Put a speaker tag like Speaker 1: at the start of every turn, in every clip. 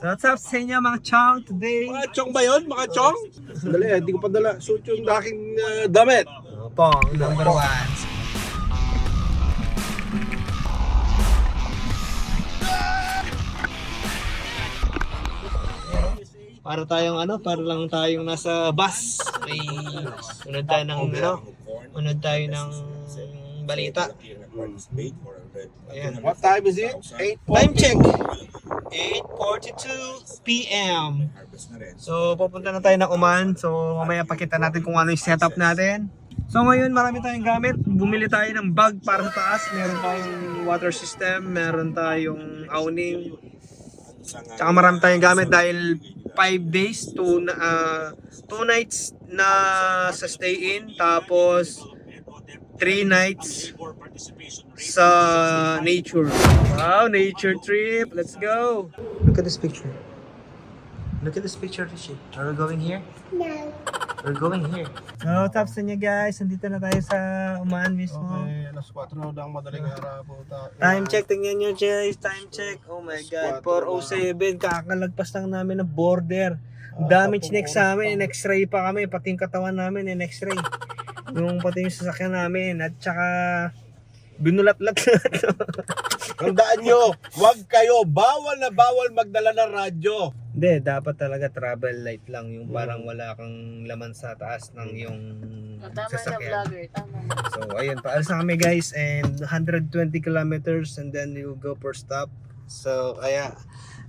Speaker 1: So what's up sa inyo mga chong today?
Speaker 2: Mga chong ba yun? Mga chong? Dali, hindi ko pa dala. Suot yung aking damit.
Speaker 1: Pong, number 1. Para tayong para lang tayong nasa bus. May unod tayo ng unod tayo ng balita. Ayan.
Speaker 2: What time is it? 8
Speaker 1: Time check. 8:42 PM. So pupunta na tayo ng Oman. So mamaya pakita natin kung ano yung setup natin. So ngayon marami tayong gamit. Bumili tayo ng bag para sa taas. Meron tayong water system, meron tayong awning. Tsaka marami tayong gamit dahil 5 days, 2 nights na sa stay in, tapos 3 nights sa nature. Wow, nature trip. Let's go. Look at this picture. Look at this picture, Rishi. Are we going here? No. We're going here. So, taps niya guys. Nandito na tayo sa Oman mismo.
Speaker 2: Okay, alas 4 ng madaling araw po.
Speaker 1: Time check, tingnan nyo guys. Time check. Oh my God. 4:07. Kakalagpas lang namin ng border. Damage next sa amin. In-x-ray pa kami. Pati yung katawan namin in-x-ray. Yung pati yung sasakyan namin. At saka binulat-lat.
Speaker 2: Tandaan nyo, huwag kayo. Bawal na bawal magdala ng radyo.
Speaker 1: Hindi, dapat talaga travel light lang. Yung parang wala kang laman sa taas ng yung sasakyan. So, ayun. Paalis na kami guys. And 120 kilometers. And then you go per stop. So, kaya,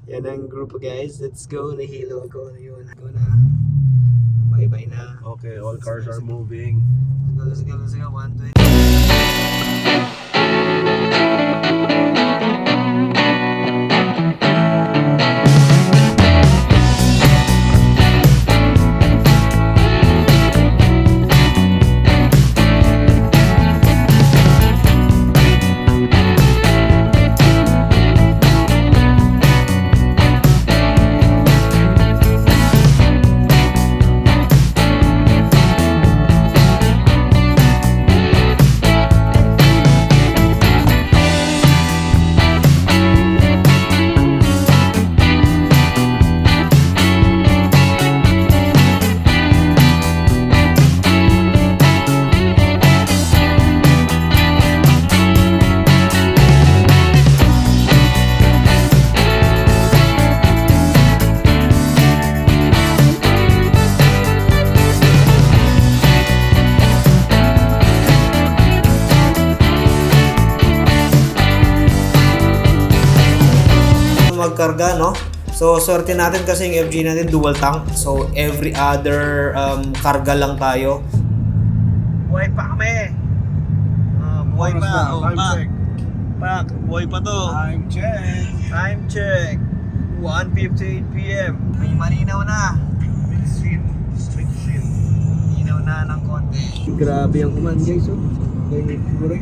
Speaker 1: yan ang grupo guys. Let's go. Nahilo ako. Ayun. Go na. Bye-bye na.
Speaker 2: Okay, all cars are moving.
Speaker 1: Let's go. 120. Magkarga, no? So, swerte natin kasi yung FG natin dual tank. So, every other karga lang tayo. Buhay pa kami. Buhay pa.
Speaker 2: Time check.
Speaker 1: Pak, buhay pa to.
Speaker 2: Time check.
Speaker 1: Time check. 1:58 PM. May malinaw na. Malinaw na ng konti. Grabe ang uman, guys. Oh. Kaya siguro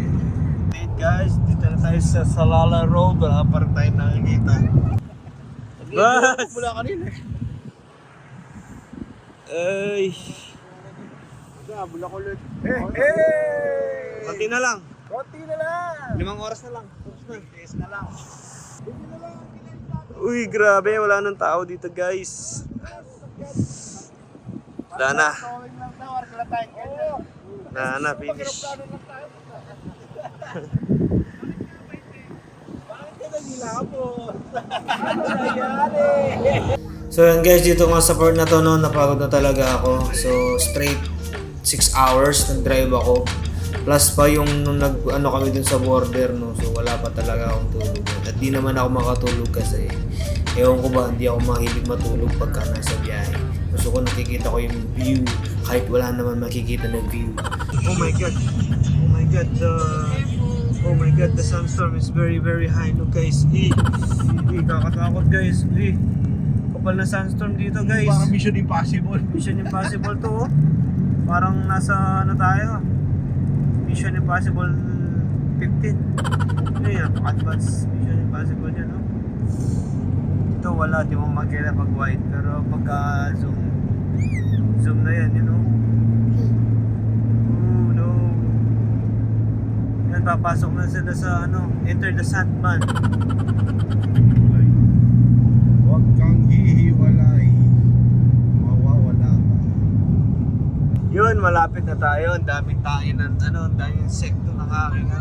Speaker 1: guys, dito na tayo sa Salalah Road. Wala pa rin tayo nakikita. Bas!
Speaker 2: Mula kanina.
Speaker 1: Ay!
Speaker 2: Mula ko ulit.
Speaker 1: Hey! Konti na lang.
Speaker 2: Konti na lang.
Speaker 1: 5 oras na lang. Tapos na. Yes na lang. Uy, grabe. Wala nang tao dito, guys. Wala na. Wala na, finish. So yun guys, dito nga sa part na to, no, napagod na talaga ako. So straight 6 hours nag-drive ako. Plus pa yung nung kami dun sa border, no. So wala pa talaga akong tulog. At di naman ako makatulog kasi ewan ko ba, hindi ako mahilig matulog pagka nasa biyahe. Gusto ko nakikita ko yung view kahit wala naman makikita na view. Oh my god. Oh my god. Oh my god, the sandstorm is very high. Look guys, kakatakot guys. Kapal na sandstorm dito guys.
Speaker 2: Parang Mission Impossible.
Speaker 1: Mission Impossible to, oh. Parang nasa tayo? Mission Impossible 15. Ano yan? Advanced Mission Impossible yan, oh. Ito wala, di mo makita pag wide. Pero pagka zoom na yan, you know. Papasok na sila sa enter the Sandman.
Speaker 2: Huwag kang hihiwalay. Mawawala ka.
Speaker 1: Yun, malapit na tayo. Ang daming tayo ng ang daming sekto ng aking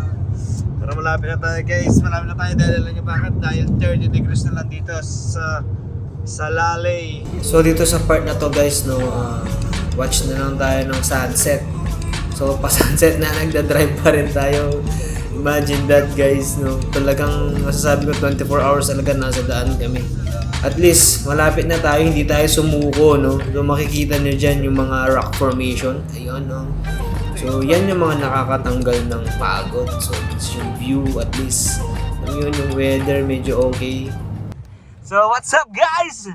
Speaker 1: Pero malapit na tayo guys. Malapit na tayo dahil alam nyo bakit? Dahil 30 degrees na lang dito sa Lalay. So dito sa part na to guys, no, watch na lang tayo ng sunset. So pa sunset na nagda-drive pa rin tayo. Imagine that guys, no. Talagang masasabi ko 24 hours talaga nasa daan kami. At least malapit na tayo, hindi tayo sumuko, no. So makikita niyo diyan yung mga rock formation. Ayun, no. So yan yung mga nakakatanggal ng pagod. So it's yung view, at least yun yung weather medyo okay. So what's up guys?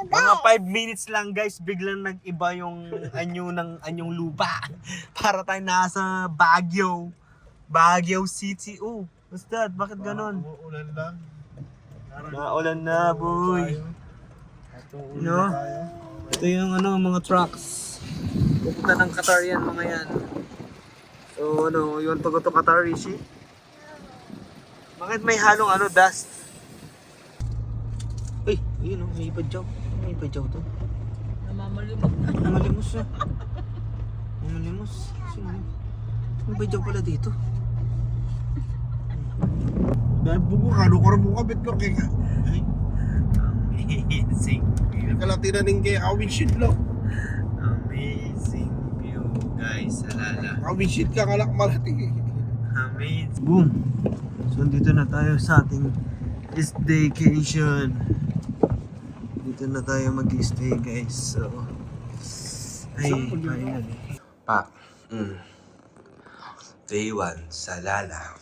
Speaker 1: Mga 5 minutes lang guys, biglang nag-iba yung anyong lupa. Para tayo nasa Baguio City. Oh, what's that? Bakit ganun?
Speaker 2: Uulan lang.
Speaker 1: Naulan na, boy. No? Ito yung mga trucks. Pupunta ng Qatar yan, mga yan. So you want to go to Qatar, Rishi? Bakit may halong dust? Uy, ayun may ipadyaw. May ipadyaw to. Namalimos na. Namalimos. Sino yun? May ipadyaw pala dito.
Speaker 2: Dahil buko, kano-karo mo kabit ko kaya.
Speaker 1: Amazing view.
Speaker 2: Kalatinan ng kaya windshield lang.
Speaker 1: Amazing view, guys. Alala.
Speaker 2: Windshield ka kalak malati.
Speaker 1: Amazing. Boom. So, dito na tayo sa ating staycation. Dito na tayo mag-stay, guys. So, finally.
Speaker 2: Pak. Day 1 sa Lala.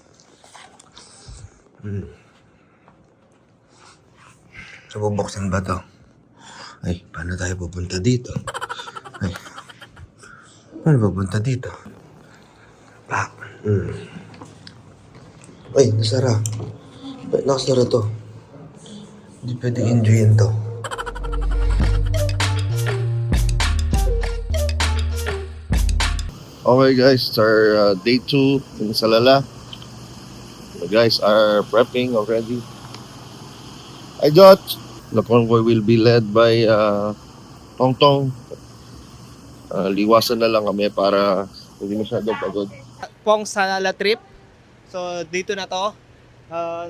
Speaker 2: So, bubuksan ba to? Ay, paano tayo pupunta dito? Ay, paano pupunta dito? Pak. Ay, nasara. Ay, nakasara to. Hindi pwede enjoyin to.
Speaker 3: Okay guys, it's our day 2 in Salala. The guys are prepping already. I got the convoy will be led by Tong Tong. Liwasan na lang kami para hindi masyadong pagod.
Speaker 1: Pong Salala trip. So, dito na to.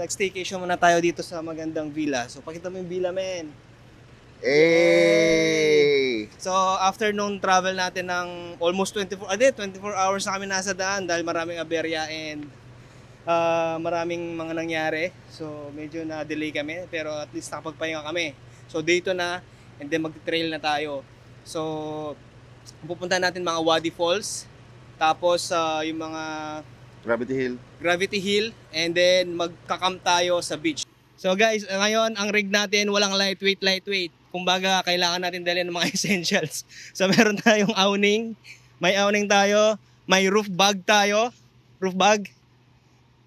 Speaker 1: Nag-staycation muna tayo dito sa magandang villa. So, pakita mo yung villa, men.
Speaker 3: Hey!
Speaker 1: So, after nung travel natin ng almost 24 hours na kami nasa daan dahil maraming aberya and maraming mga nangyari. So, medyo na-delay kami pero at least nakapagpahinga kami. So, dito na and then mag-trail na tayo. So, pupunta natin mga Wadi Falls. Tapos, yung mga Gravity Hill and then magka-camp tayo sa beach. So guys, ngayon ang rig natin walang lightweight. Kumbaga kailangan natin dalhin ng mga essentials. So meron tayong awning, may awning tayo, may roof bag tayo,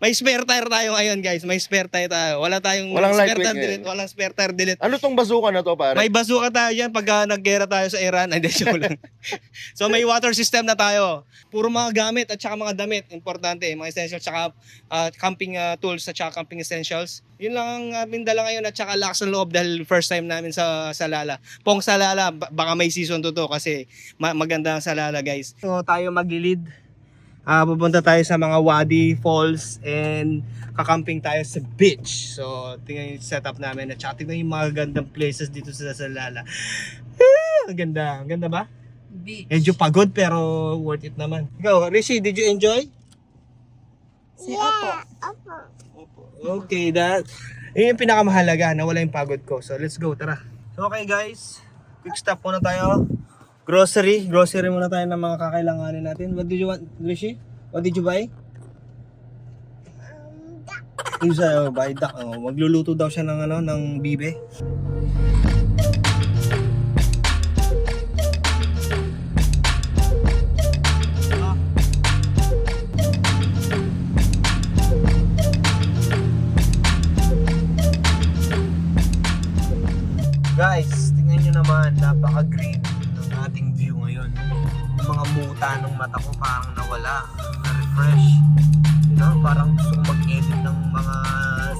Speaker 1: May spare tire tayo ngayon guys, may spare tire tayo. Walang spare tire delete, walang spare tire delete.
Speaker 3: Ano tong bazooka na to pare?
Speaker 1: May bazooka tayo dyan pag naggera tayo sa Iran. Ay, joke lang. So may water system na tayo. Puro mga gamit at saka mga damit. Importante, mga essentials, saka camping tools at saka camping essentials. Yun lang ang aming dala ngayon at saka lakas ng loob dahil first time namin sa Salala. Pong Salala, baka may season 2 to kasi maganda ang Salala guys. So tayo maglilid. Pupunta tayo sa mga Wadi Falls and kakamping tayo sa beach. So, tingnan yung setup namin at saka tingnan yung mga gandang places dito sa Salala. Ang ganda. Ang ganda ba?
Speaker 4: Beach.
Speaker 1: Medyo pagod pero worth it naman. Ikaw, Rishi, did you enjoy?
Speaker 4: Opo.
Speaker 1: Okay, yun yung pinakamahalaga na wala yung pagod ko. So, let's go, tara. So, okay guys, quick stop muna tayo. Grocery muna tayo ng mga kakailanganin natin. What did you want, Rishi? What did you buy? Yung sa buy duck. Magluluto daw siya ng bibe. Guys, tingnan nyo naman, napaka-green ng ating view ngayon. Yung mga muta ng mata ko parang nawala, na-refresh. You know, parang gusto ko mag-edit ng mga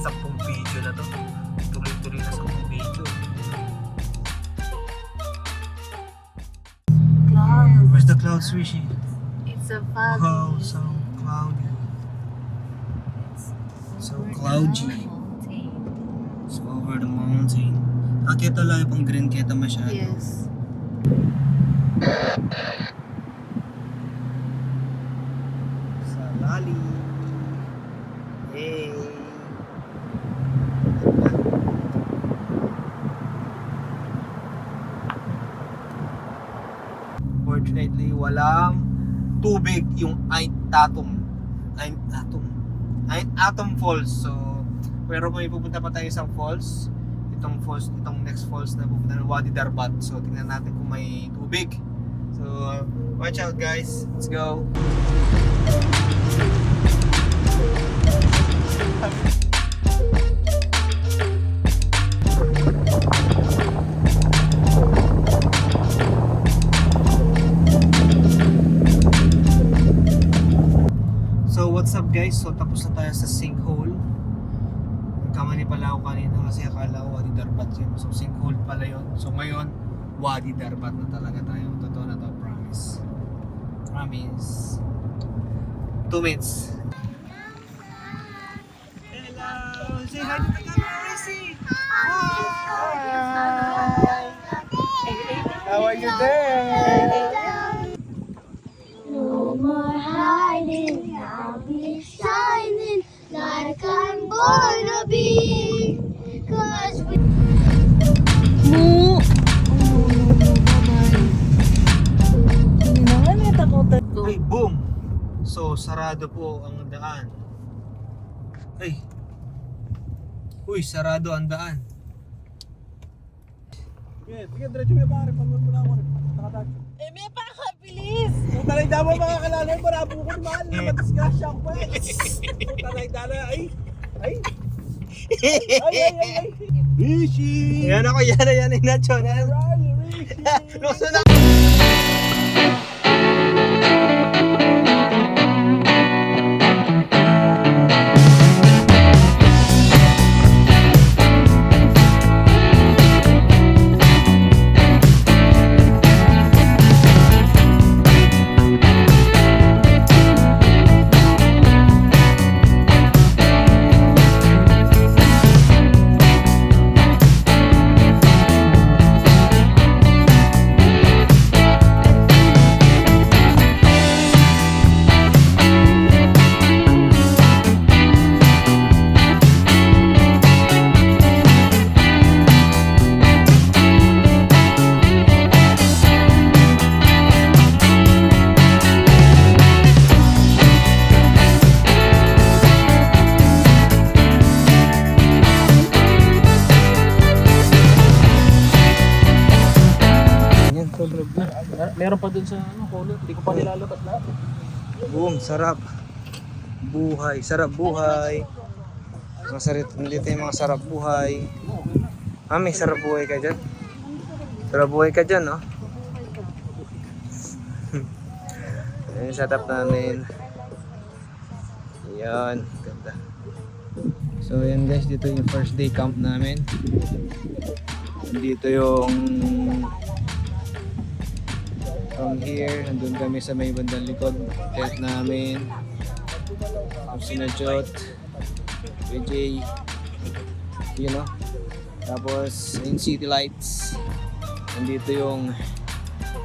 Speaker 1: 10 video na to. Tuloy-tuloy na 10 video. Rishi?
Speaker 4: It's a foggy.
Speaker 1: Oh, so cloudy. So cloudy. It's over the mountain. Kita lang pang green kita masyado.
Speaker 4: Yes.
Speaker 1: Sa lali. Hey. Fortunately, walang tubig yung Aintatum Falls. So, pero may pupunta pa tayo isang falls. Itong next falls na pupunta ng Wadi Darbat. So, tingnan natin kung may tubig. So, watch out guys. Let's go. So what's up guys? So tapos na tayo sa sinkhole. Nagkamali pala ako kanina kasi akala ko Wadi Darbat yun. So sinkhole pala yun. So ngayon, Wadi Darbat na talaga tayo. Totoo na to, promise. Promise. 2 minutes. Hello! Say hi to the camera, Rissy! Hi! How are you there?
Speaker 5: No more hiding, I'll be shining like I'm born to be. 'Cause we
Speaker 1: Ay, boom! So, sarado po ang daan. Ay! Uy, sarado ang daan. Sige, diretso mo pare. Pagod mo na ako.
Speaker 4: May pakabilis!
Speaker 2: Kung talay dama mga kalalay, marabo ko naman. Namadisgrasya ako pa. Kung talay dala, ay. Rishi!
Speaker 1: Yan ako, yan Nacho. Luso na!
Speaker 6: Meron pa dun sa kulot, hindi ko pa nilalabas lahat.
Speaker 1: Boom, sarap. Buhay, sarap buhay. Masarap, dito yung mga sarap buhay. May sarap buhay ka dyan? Sarap buhay ka dyan, no? Ayan yung setup namin. Ayan, ganda. So yan guys, dito yung first day camp namin. Dito yung from here, nandun kami sa may bandang likod. Tent namin. Yung sinajot. PJ. You know. Tapos yung city lights. Nandito yung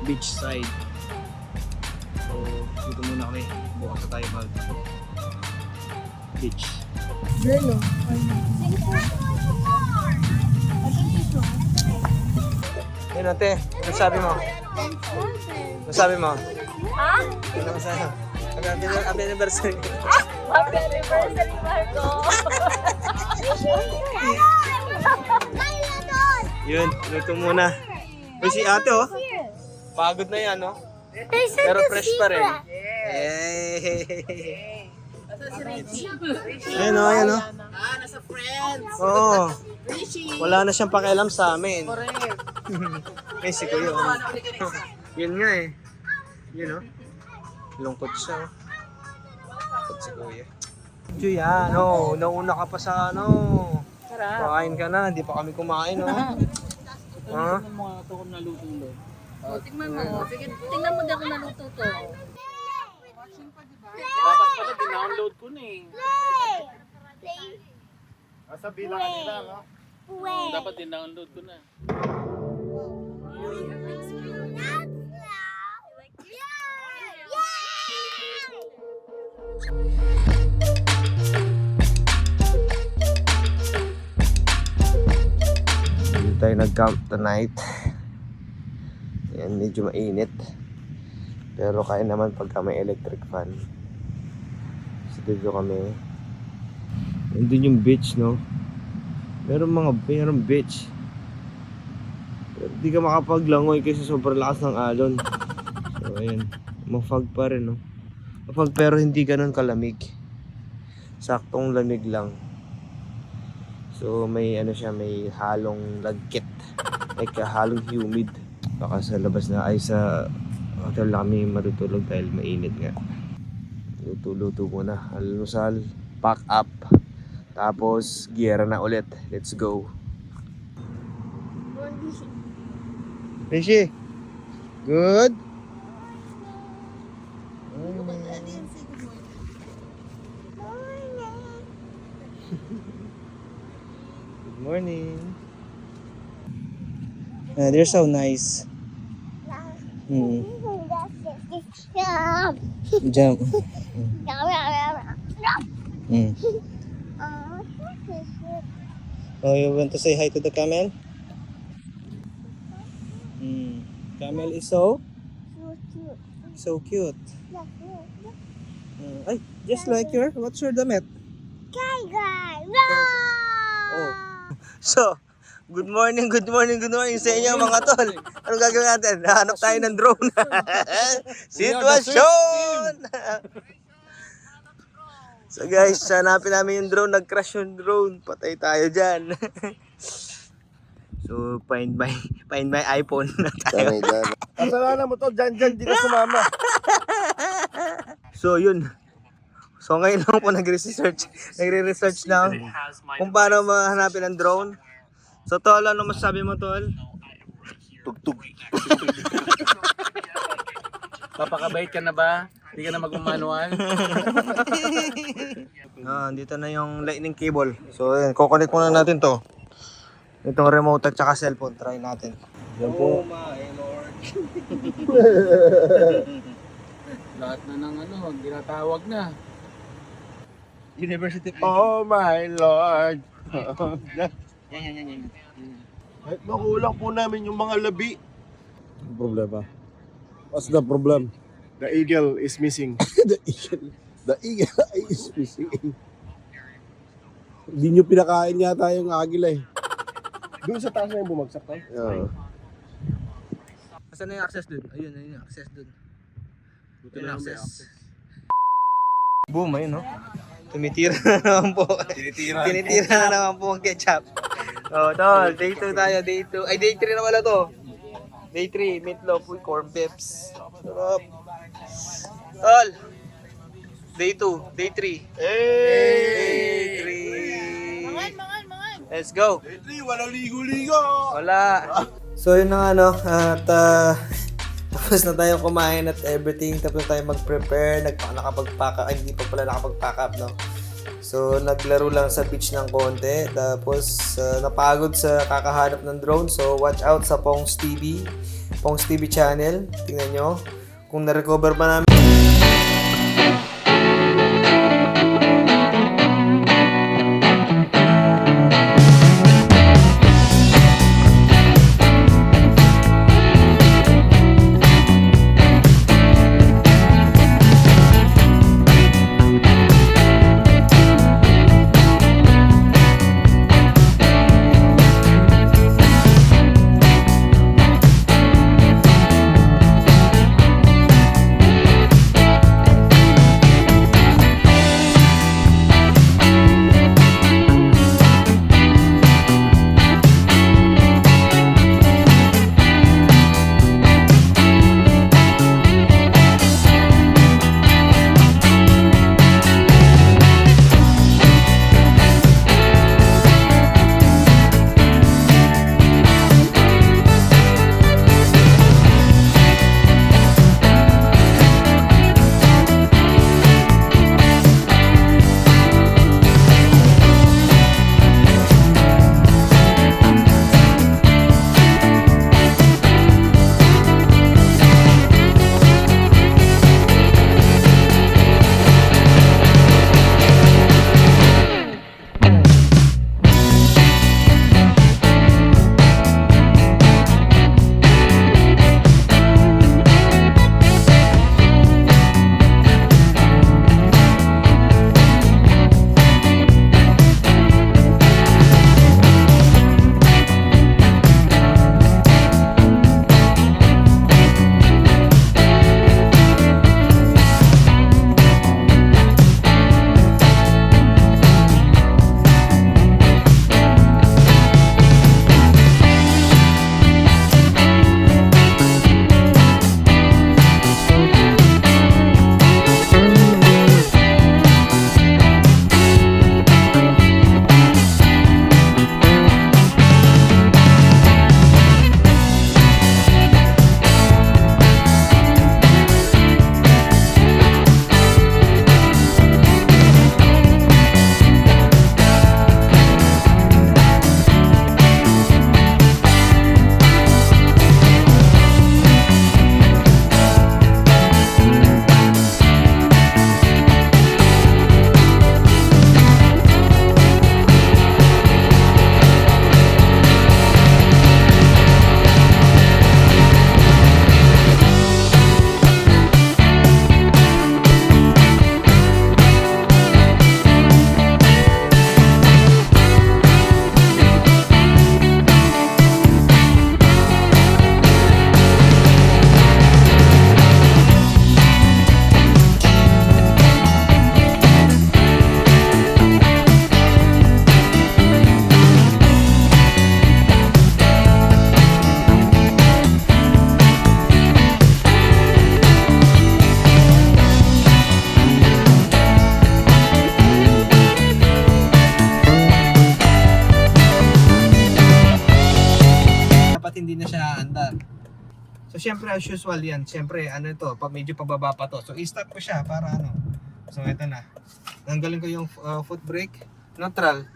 Speaker 1: beach side. So dito muna kami. Bukas na tayo mag beach. Yan ate, ano sabi mo? Ano sabi mo?
Speaker 4: Ha?
Speaker 1: Ano masabi mo? Happy anniversary.
Speaker 4: Happy anniversary, Marco!
Speaker 1: Yun, luto muna. Uy, si ate oh. Pagod na yan oh. Pero fresh pa rin. Yay! Ayan oh, ayan oh.
Speaker 4: Nasa friends!
Speaker 1: Oo.
Speaker 4: Rishi!
Speaker 1: Wala na siyang pakialam sa amin. May si Kuya oh. Yun nga eh. Yun oh. Lungkot siya oh. Lungkot si Kuya. Juyan, oh, nauna ka pa sa ano. Kakain ka na, hindi pa kami kumain oh. Ha?
Speaker 6: Ano mga tukon na luto doon?
Speaker 4: O, tingnan mo. Sige, tingnan mo din ako naluto to.
Speaker 6: Dapat pala dinownload ko na eh.
Speaker 2: Nasa bilang kanila, no?
Speaker 6: Dapat dinownload ko na.
Speaker 3: Hindi tayo nag-camp tonight. Ayan, medyo mainit. Pero kaya naman pagka may electric fan. So dito kami. Nandun yung beach, no? Meron beach. Pero di ka makapaglangoy kasi sobrang lakas ng alon. So ayan, mafag pa rin, no? Mafag pero hindi ganun kalamig. Saktong lamig lang. So may ano siya, may halong lagkit. Like halong humid. Baka sa labas na ay sa hotel na kami matutulog dahil mainit nga. Luto-luto muna. Almusal, pack up. Tapos giyera na ulit. Let's go. Rishi, good? Good morning. They're so nice. Jump. Oh, you want to say hi to the camel? Camel is so cute. Ay, just like your, what's your damit? Oh. So, good morning sa inyo mga tol. Anong gagawin natin? Hanap tayo ng drone. Sitwasyon! So guys, hanapin namin yung drone. Nag-crash yung drone. Patay tayo dyan. So, find my iPhone na tayo.
Speaker 2: Kasalanan mo to, dyan, di ka sumama.
Speaker 3: So, yun. So, ngayon lang po nagre-research lang kung paano mahanapin ang drone. So, tol, ano masasabi mo, tol?
Speaker 2: Tugtog.
Speaker 6: Papakabait ka na ba? Hindi ka na magmamanual?
Speaker 3: Dito na yung lightning cable. So, ayan, kukonect muna natin to. Itong remote at saka cellphone, try natin. Yan po.
Speaker 6: my Lord. Lahat na ng ginatawag na.
Speaker 3: University.
Speaker 2: Oh my Lord.
Speaker 6: Yan.
Speaker 2: Kahit makulang po namin yung mga labi. Problema. What's the problem? The eagle is missing. The eagle is missing. Hindi nyo pinakain yata yung agila eh. Doon sa taas na yung bumagsak tayo.
Speaker 3: Yeah.
Speaker 1: Asan na yung access dun? Ayun, yung access dun.
Speaker 2: Buti na yung may access.
Speaker 3: Boom, ayun, no? Tumitira na naman po. Tinitira na naman po ang ketchup. Oh, tol, day 2 tayo, day 2. Ay, day 3 na wala to. Day 3, meatloaf with corn pips. Sarap. Tol, day 2, day 3. Day 3. Let's go.
Speaker 2: Day 3, walang ligo-ligo.
Speaker 3: Wala. So yun na nga, no? At tapos na tayo kumain at everything. Tapos na tayo mag-prepare. Nakapag-pack up. Ay, hindi pa pala nakapag-pack up, no? So naglaro lang sa beach ng konti. Tapos napagod sa kakahanap ng drone. So watch out sa Pongs TV. Pongs TV channel. Tingnan nyo. Kung na-recover ba namin.
Speaker 1: syempre as usual yan. Syempre ano ito, medyo pababa pa to. So i-stop ko siya para ano. So ito na. Tanggalin ko yung foot brake. Neutral.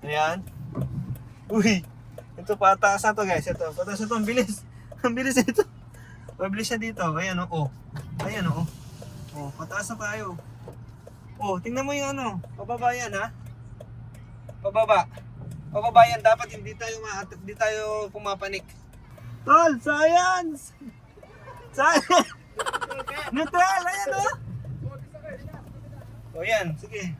Speaker 1: Ayan. Uy. Ito pataas na to guys. Ito. Pataas na to. Ang bilis. Ang bilis ito. Mabilis siya dito. Ayan o. Ayan o. Oh, pataas na tayo. Oh, tingnan mo yung ano. Pababa yan ha. Pababa yan. Dapat hindi tayo pumapanik. Tol, science! Science! Neutral! Ayan o. O yan, sige.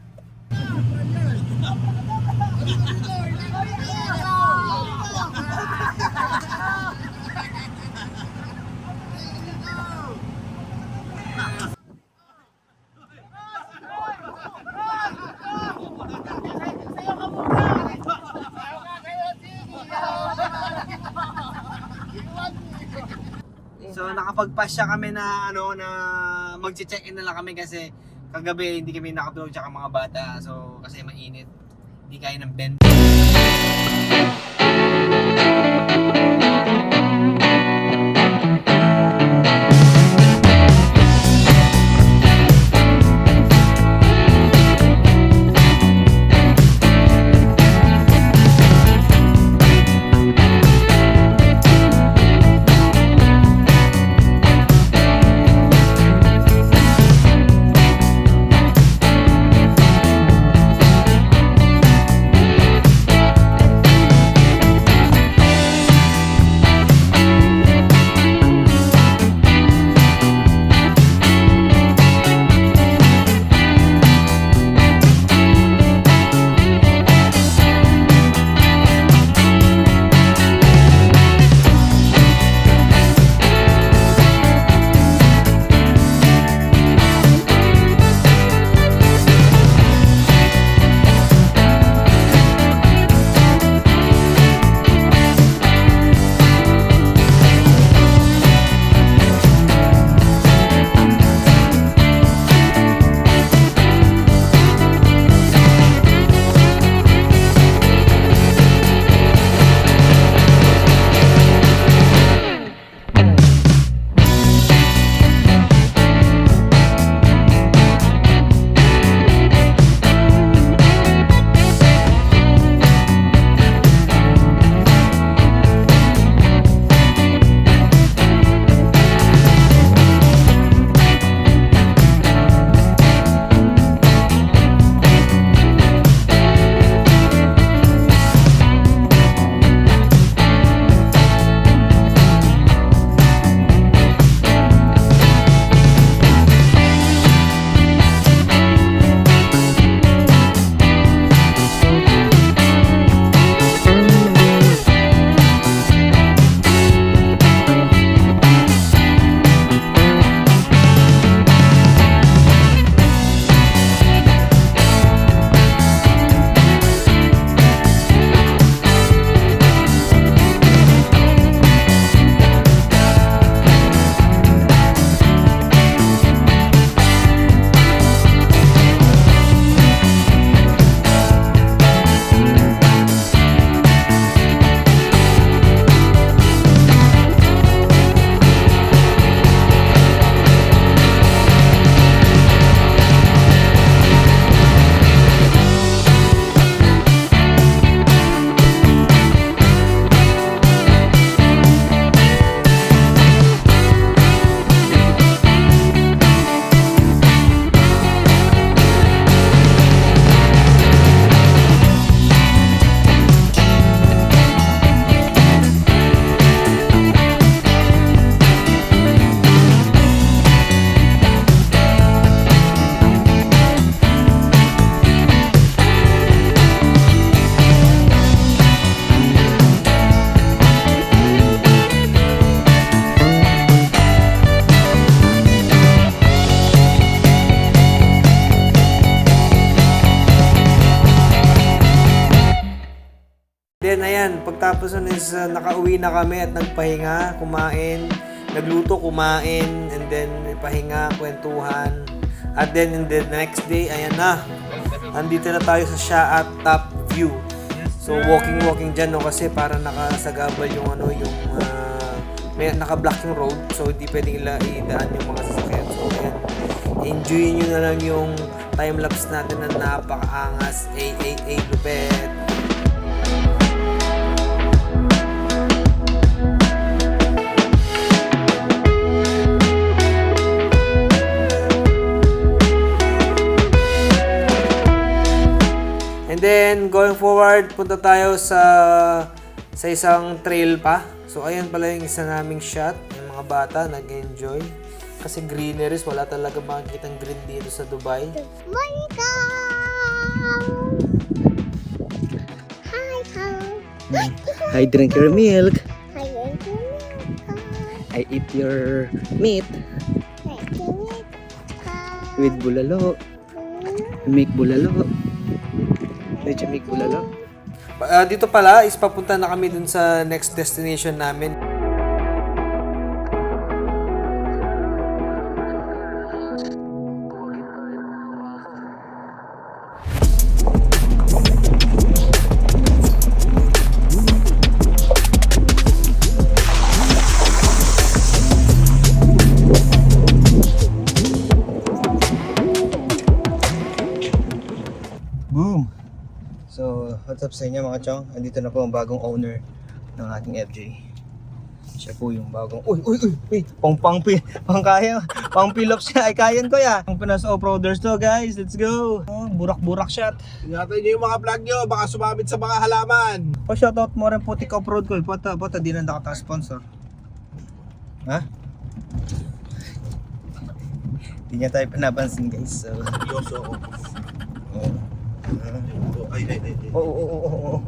Speaker 1: So nakapag-pass siya kami na ano na magche-check-in na lang kami kasi kagabi hindi kami nakatulog tsaka mga bata. So kasi mainit. Hindi kaya ng bend. Then ayan, pagtapos nun is nakauwi na kami at nagpahinga, kumain, nagluto, kumain, and then pahinga, kwentuhan. At then in the next day, ayan na, andito na tayo sa Shaat Top View. So walking dyan, no, kasi para nakasagabal yung ano, yung may naka-block yung road, so hindi pwedeng idaan yung mga sasakyan. So ayan, enjoy nyo na lang yung time-lapse natin na napakaangas. Lupet! And then, going forward, punta tayo sa isang trail pa. So, ayan pala yung isa naming shot. Yung mga bata, nag-enjoy. Kasi greeneries, wala talaga makikitang green dito sa Dubai.
Speaker 5: Monica! Hi,
Speaker 6: I drink your milk.
Speaker 5: Hi,
Speaker 6: I eat your meat with bulalo. Make bulalo. Did you make bulalo?
Speaker 1: Dito pala is papunta na kami dun sa next destination namin. Boom! So, what's up sa inyo mga chong? Andito na po ang bagong owner ng ating FJ. Siya po yung bagong... Uy! Pang-fill-ups siya. Ay, kayan ko ya. Ang Pinas Off-Roaders to, guys. Let's go! Oh, burak-burak shot.
Speaker 2: Ingatan nyo yung mga vlog nyo, baka sumabit sa mga halaman.
Speaker 1: Shoutout mo rin putik off-road ko. Pata, di na nakata-sponsor. Ha? Di niya tayo pinapansin, guys. So,
Speaker 2: Seryoso ako. Ay.
Speaker 1: Oo.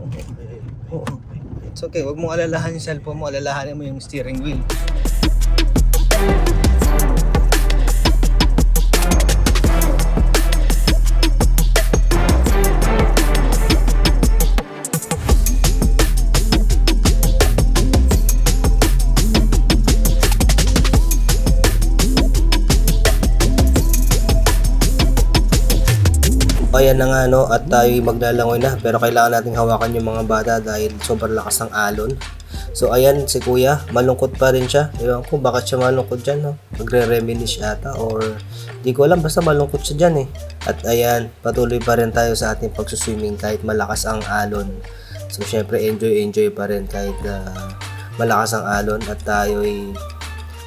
Speaker 1: It's okay, wag mong alalahan yung cellphone mo, alalahanin mo yung steering wheel. Ayan na nga, no, at tayo'y maglalangoy na, pero kailangan nating hawakan yung mga bata dahil sobrang lakas ng alon. So ayan, si kuya, malungkot pa rin siya. Ewan ko bakit siya malungkot dyan, no? Magre-reminisce ata, or di ko alam, basta malungkot siya dyan eh. At ayan, patuloy pa rin tayo sa ating pagsuswimming kahit malakas ang alon. So syempre enjoy pa rin kahit malakas ang alon, at tayo'y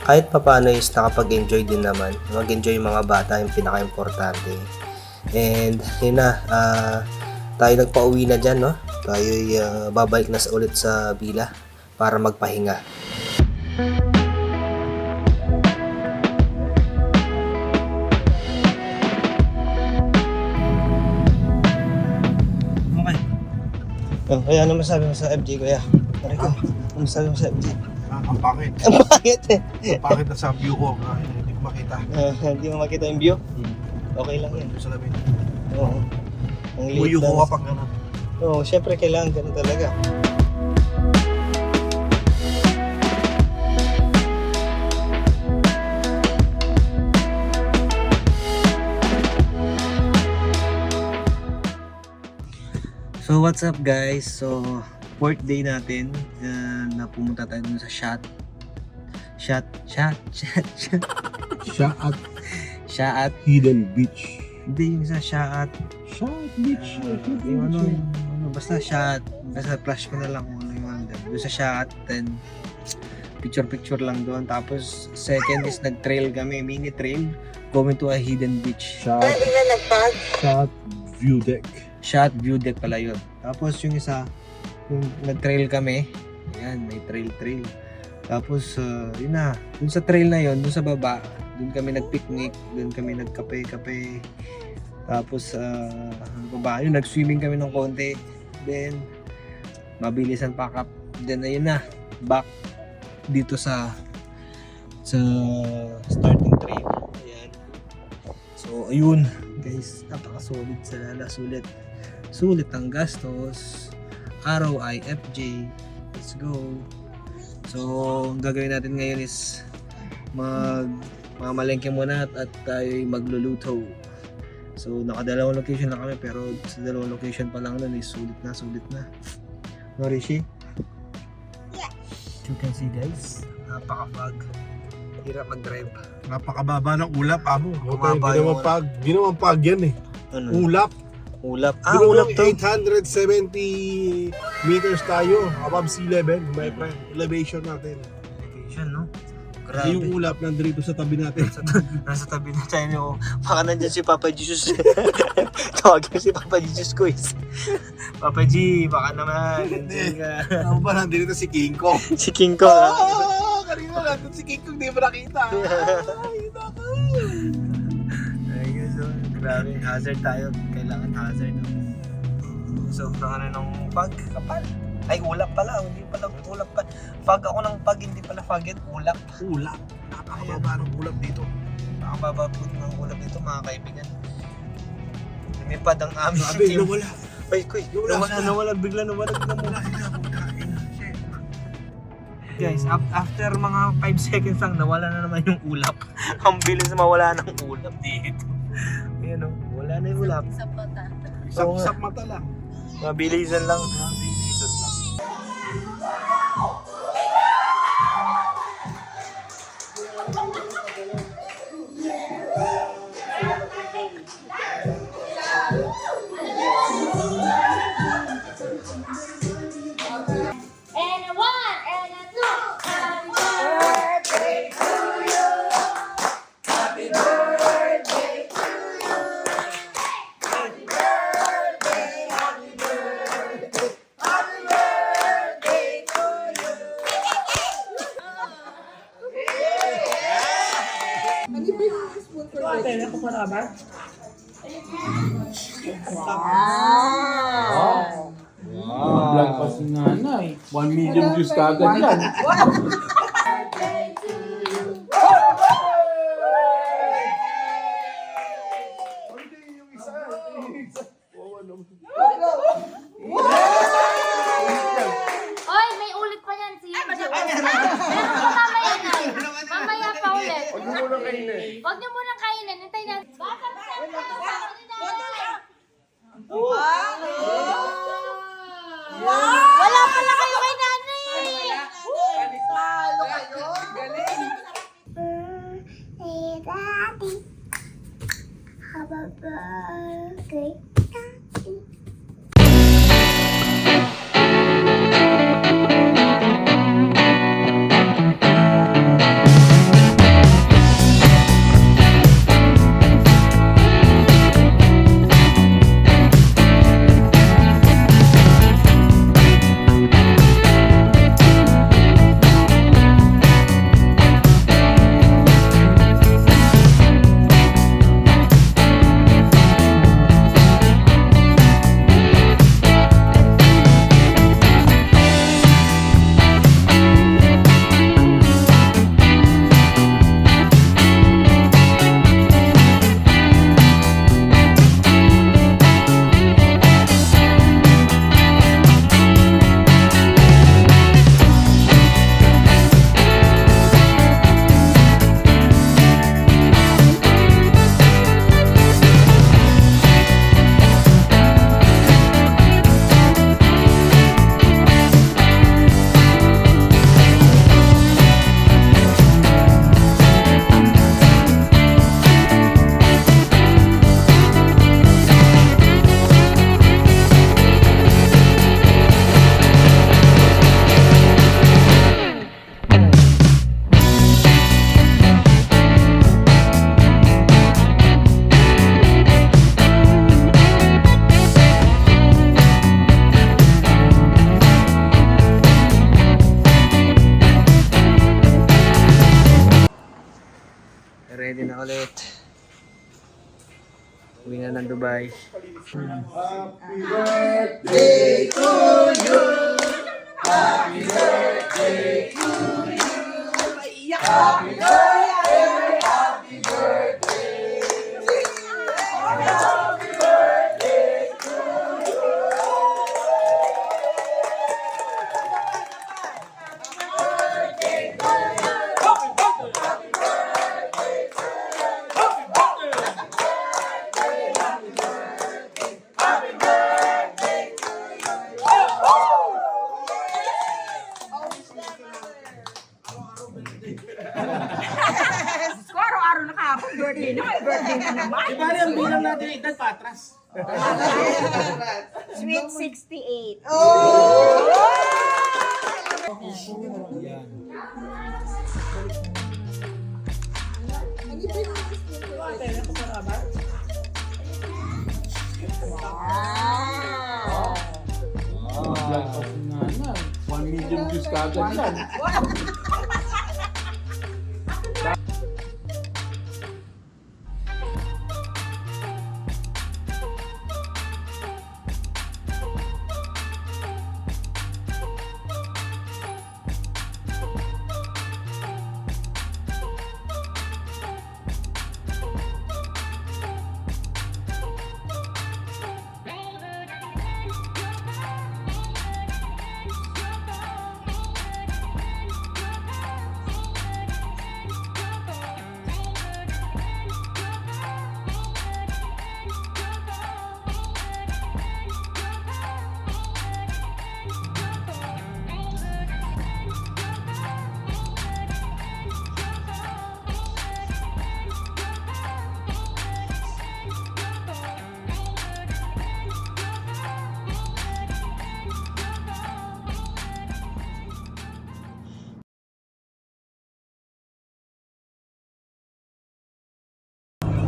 Speaker 1: kahit papano is nakapag-enjoy din naman. Mag-enjoy yung mga bata, yung pinaka-importante. And yun na, tayo nagpa-uwi na dyan, no? Tayo'y babalik na ulit sa villa para magpahinga. Okay. Kaya ano masabi mo sa FJ, kuya? Ano masabi mo sa FJ?
Speaker 2: Ang pangit.
Speaker 1: Ang pangit eh.
Speaker 2: Ang pangit na sa view ko. Hindi ko makita.
Speaker 1: Hindi mo makita yung view? Okay lang yan.
Speaker 2: Sa lamin.
Speaker 1: Oo. Ang liit
Speaker 2: Uyo ko
Speaker 1: lang.
Speaker 2: kapag gano'n.
Speaker 1: Oo, syempre kailangan ganun talaga. So what's up guys? So fourth day natin na pumunta tayo dun sa shot.
Speaker 2: Siya at
Speaker 1: Shaat.
Speaker 2: Hidden Beach.
Speaker 1: Hindi yung sa Shaat.
Speaker 2: Shot Beach.
Speaker 1: Yung ano, basta Shaat. Basta flash ko na lang kung ano yung ano. Doon sa Shaat, then picture lang doon. Tapos second is nag-trail kami, mini trail, going to a hidden beach.
Speaker 2: Shot View Deck.
Speaker 1: Shot view deck pala yun. Tapos yung isa, yung nag-trail kami, ayan, may trail. Tapos yun na, dun sa trail na yun, dun sa baba, dun kami nag-picnic, dun kami nagkape. Tapos baba, yun, nag-swimming kami ng konti. Then mabilisan pack up. Then ayun na, back dito sa starting trail. Ayan. So ayun, guys, napaka-solid sa lala, sulit ang gastos. Araw ay FJ. Let's go. So, ang gagawin natin ngayon is mamalengke muna at tayo'y magluluto. So nakadalawang location na kami pero sa dalawang location pa lang nun is sulit na. No, Rishi?
Speaker 5: Yes.
Speaker 1: You can see guys, napaka-fog. Hirap mag-drive.
Speaker 2: Napakababa ng ulap, amo.
Speaker 1: Bumaba
Speaker 2: Hindi
Speaker 1: yung-
Speaker 2: naman pag, di naman pag yan eh.
Speaker 1: Ano?
Speaker 2: Ulap.
Speaker 1: Ulap.
Speaker 2: Ulap
Speaker 1: Ulap to.
Speaker 2: 870 meters tayo above sea level, my friend. Elevation natin.
Speaker 1: Location, no?
Speaker 2: Yung
Speaker 1: Grabe.
Speaker 2: ulap nandito sa tabi natin.
Speaker 1: Nasa tabi na tayo, no? Baka nandyan si Papa Jesus. Tawagin si Papa Jesus ko is. Papa G, baka naman. Nandyan ka.
Speaker 2: Ano ba, nandito si King Kong.
Speaker 1: Si King Kong.
Speaker 2: Kanina nandito si King Kong, di mo nakita. Ay, naku.
Speaker 1: Ayun, so, grabe. Hazard tayo. Kailangan hazard. No? So, ano ng fog? Kapal. Ay, ulap pala. Hindi pala ulap pa. Fog ako ng fog, hindi pala fog yan. Ulap.
Speaker 2: Ulap. Napakababa ng ulap dito.
Speaker 1: Nakababa po ng ulap dito, mga kaibigan. Lumipad ang aming
Speaker 2: Sabi,
Speaker 1: team.
Speaker 2: nawala.
Speaker 1: Ay, kuy. Nawala. Bigla nawala. Guys, after mga 5 seconds lang, nawala na naman yung ulap. Ang bilis na mawala ng ulap dito. Ayan o, wala na yung ulap.
Speaker 4: Sa bata.
Speaker 2: Isap mata lang.
Speaker 1: Mabilisan lang.
Speaker 5: And a one, and a two. Happy birthday to you. Happy birthday to you. Happy birthday, happy birthday. Happy birthday to you.
Speaker 6: Vlog pa si nanay. 1 million views kagad yan.
Speaker 5: Birthday to you. Oy, may ulit pa yan. Meron pa mamaya na. Mamaya pa ulit. Huwag niyo munang kainin. Hintay na. Baka wala pala kayo kay nanay. Birthday, Daddy. Happy birthday, Daddy.
Speaker 1: Ready na ulit. Uwi na ng Dubai.
Speaker 4: Sweet 68.
Speaker 6: Ah, 1 million views kagad yan.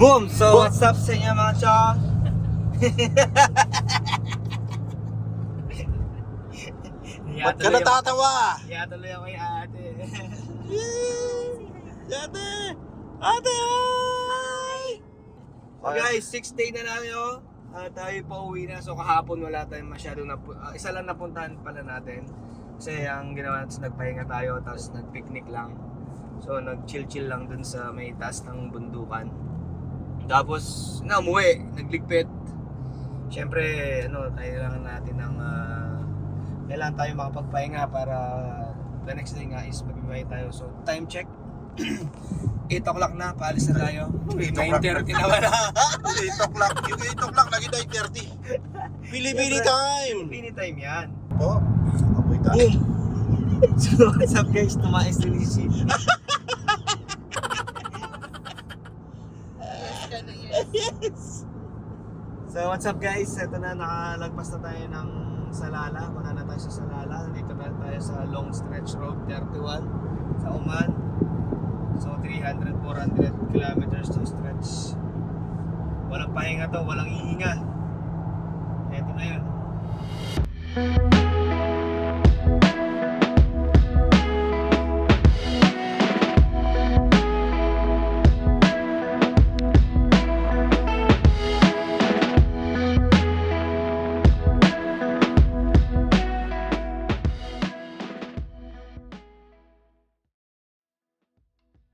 Speaker 1: Boom! So, what's up sa inyo mga chong?
Speaker 2: Ba't ka natatawa?
Speaker 1: Kaya tuloy ako kay ate.
Speaker 2: Ate! Ate! Hi!
Speaker 1: So guys, 6th day na namin tayo pa uwi na. So kahapon wala tayong masyadong isa lang napuntahan pala natin. Kasi ang ginawa natin, nagpahinga tayo tapos nagpicnic lang. So nag-chill-chill lang dun sa may taas ng bundukan. Tapos umuwi, nagligpit. Siyempre, kailangan natin ng kailangan tayo makapagpahinga para the next day nga is magbibiyahe tayo. So time check. 8 o'clock na, paalis na tayo. 9:30 naman na.
Speaker 2: 8 o'clock. Yung 8 o'clock, naging 9:30. Pili-pili time!
Speaker 1: Pili time yan.
Speaker 2: Po, apoy tayo.
Speaker 1: So what's up guys, tumais din si Yes! So what's up guys, ito na, nakalagpas na tayo ng Salala. Muna na tayo sa Salala. Dito na tayo sa Long Stretch Road 31 sa Oman. So 300-400 kilometers to stretch. Walang pahinga to, walang hihinga.